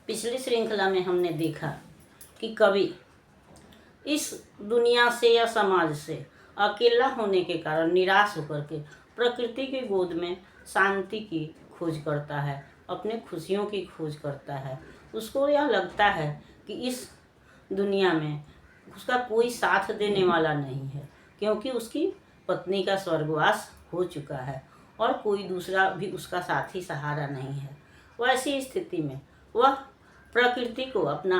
पिछली श्रृंखला में हमने देखा कि कवि इस दुनिया से या समाज से अकेला होने के कारण निराश होकर के प्रकृति की गोद में शांति की खोज करता है, अपने खुशियों की खोज करता है। उसको यह लगता है कि इस दुनिया में उसका कोई साथ देने वाला नहीं है, क्योंकि उसकी पत्नी का स्वर्गवास हो चुका है और कोई दूसरा भी उसका साथी सहारा नहीं है। वैसी स्थिति में वह प्रकृति को अपना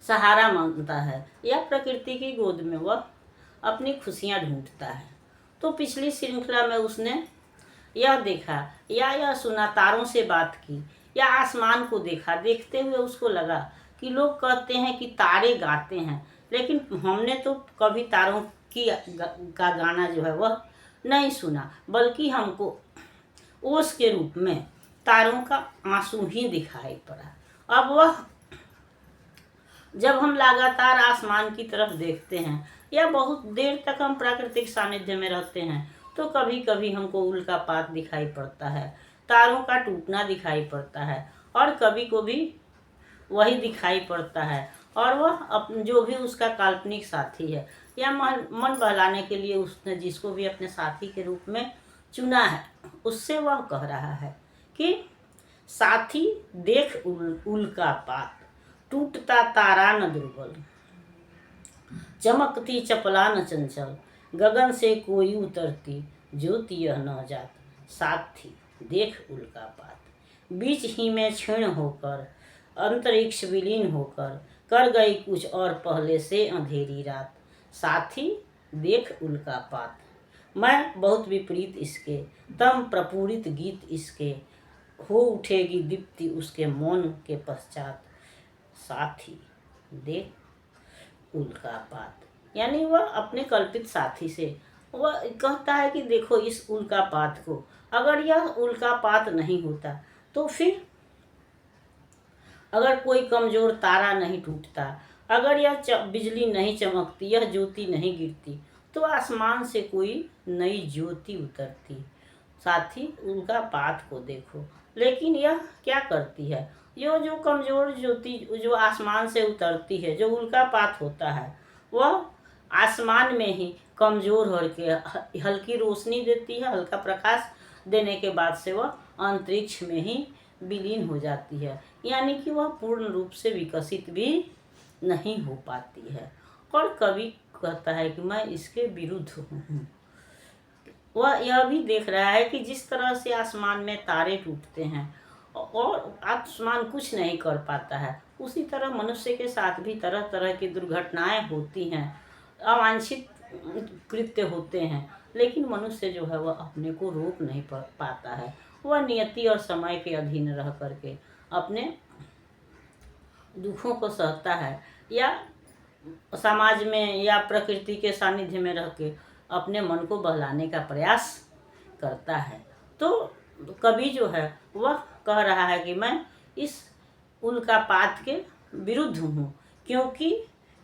सहारा मानता है या प्रकृति की गोद में वह अपनी खुशियाँ ढूंढता है। तो पिछली श्रृंखला में उसने यह देखा या यह सुना, तारों से बात की या आसमान को देखा। देखते हुए उसको लगा कि लोग कहते हैं कि तारे गाते हैं, लेकिन हमने तो कभी तारों की का गाना जो है वह नहीं सुना, बल्कि हमको ओस के रूप में तारों का आंसू ही दिखाई पड़ा। अब वह जब हम लगातार आसमान की तरफ देखते हैं या बहुत देर तक हम प्राकृतिक सानिध्य में रहते हैं, तो कभी कभी हमको उल्कापात दिखाई पड़ता है, तारों का टूटना दिखाई पड़ता है और कभी कभी वही दिखाई पड़ता है। और वह जो भी उसका काल्पनिक साथी है या मन बहलाने के लिए उसने जिसको भी अपने साथी के रूप में चुना है, उससे वह कह रहा है कि साथी देख उल्कापात, टूटता तारा न दुर्बल, चमकती चपला न चंचल, गगन से कोई उतरती ज्योति यह न जात, साथी देख उल्कापात, बीच ही में क्षीण होकर अंतरिक्ष विलीन होकर कर गई कुछ और पहले से अंधेरी रात, साथी देख उल्कापात। मैं बहुत विपरीत इसके, तम प्रपूरित गीत इसके, हो उठेगी दीप्ति उसके मौन के पश्चात, साथी देख उल्कापात। यानी वह अपने कल्पित साथी से वह कहता है कि देखो इस उल्कापात को, अगर यह उल्कापात नहीं होता तो फिर अगर कोई कमजोर तारा नहीं टूटता, अगर यह बिजली नहीं चमकती, यह ज्योति नहीं गिरती, तो आसमान से कोई नई ज्योति उतरती। साथी उल्कापात को देखो, लेकिन यह क्या करती है, जो कमजोर ज्योति जो आसमान से उतरती है, जो उल्कापात होता है, वह आसमान में ही कमजोर होकर हल्की रोशनी देती है। हल्का प्रकाश देने के बाद से वह अंतरिक्ष में ही विलीन हो जाती है, यानी कि वह पूर्ण रूप से विकसित भी नहीं हो पाती है। और कवि कहता है कि मैं इसके विरुद्ध हूँ। वह यह भी देख रहा है कि जिस तरह से आसमान में तारे टूटते हैं और आसमान कुछ नहीं कर पाता है, उसी तरह मनुष्य के साथ भी तरह तरह की दुर्घटनाएं होती हैं, अवांछित कृत्य होते हैं, लेकिन मनुष्य जो है वह अपने को रोक नहीं पाता है। वह नियति और समय के अधीन रह करके अपने दुखों को सहता है या समाज में या प्रकृति के सानिध्य में रह के अपने मन को बहलाने का प्रयास करता है। तो कवि जो है वह कह रहा है कि मैं इस उल्कापात के विरुद्ध हूँ, क्योंकि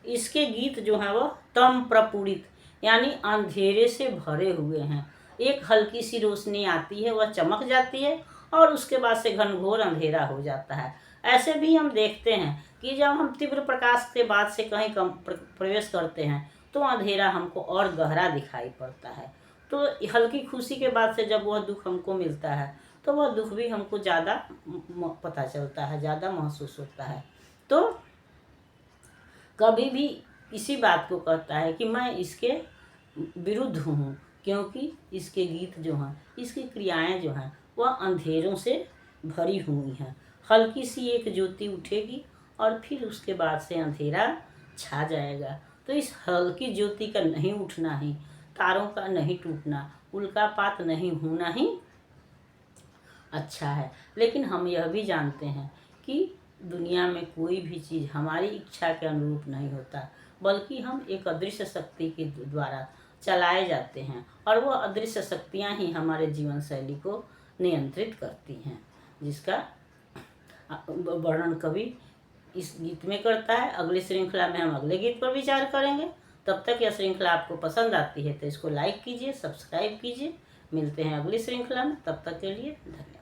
इसके गीत जो हैं वह तम प्रपूरित यानी अंधेरे से भरे हुए हैं। एक हल्की सी रोशनी आती है, वह चमक जाती है और उसके बाद से घनघोर अंधेरा हो जाता है। ऐसे भी हम देखते हैं कि जब हम तीव्र प्रकाश के बाद से कहीं कम प्रवेश करते हैं तो अंधेरा हमको और गहरा दिखाई पड़ता है। तो हल्की खुशी के बाद से जब वह दुख हमको मिलता है तो वह दुख भी हमको ज़्यादा पता चलता है, ज़्यादा महसूस होता है। तो कभी भी इसी बात को कहता है कि मैं इसके विरुद्ध हूँ, क्योंकि इसके गीत जो हैं, इसकी क्रियाएं जो हैं वह अंधेरों से भरी हुई हैं। हल्की सी एक ज्योति उठेगी और फिर उसके बाद से अंधेरा छा जाएगा। तो इस हल्की ज्योति का नहीं उठना ही, तारों का नहीं टूटना, उल्कापात नहीं होना ही अच्छा है। लेकिन हम यह भी जानते हैं कि दुनिया में कोई भी चीज़ हमारी इच्छा के अनुरूप नहीं होता, बल्कि हम एक अदृश्य शक्ति के द्वारा चलाए जाते हैं और वह अदृश्य शक्तियाँ ही हमारे जीवन शैली को नियंत्रित करती हैं, जिसका वर्णन कवि इस गीत में करता है। अगली श्रृंखला में हम अगले गीत पर विचार करेंगे। तब तक यह श्रृंखला आपको पसंद आती है तो इसको लाइक कीजिए, सब्सक्राइब कीजिए। मिलते हैं अगली श्रृंखला में, तब तक के लिए धन्यवाद।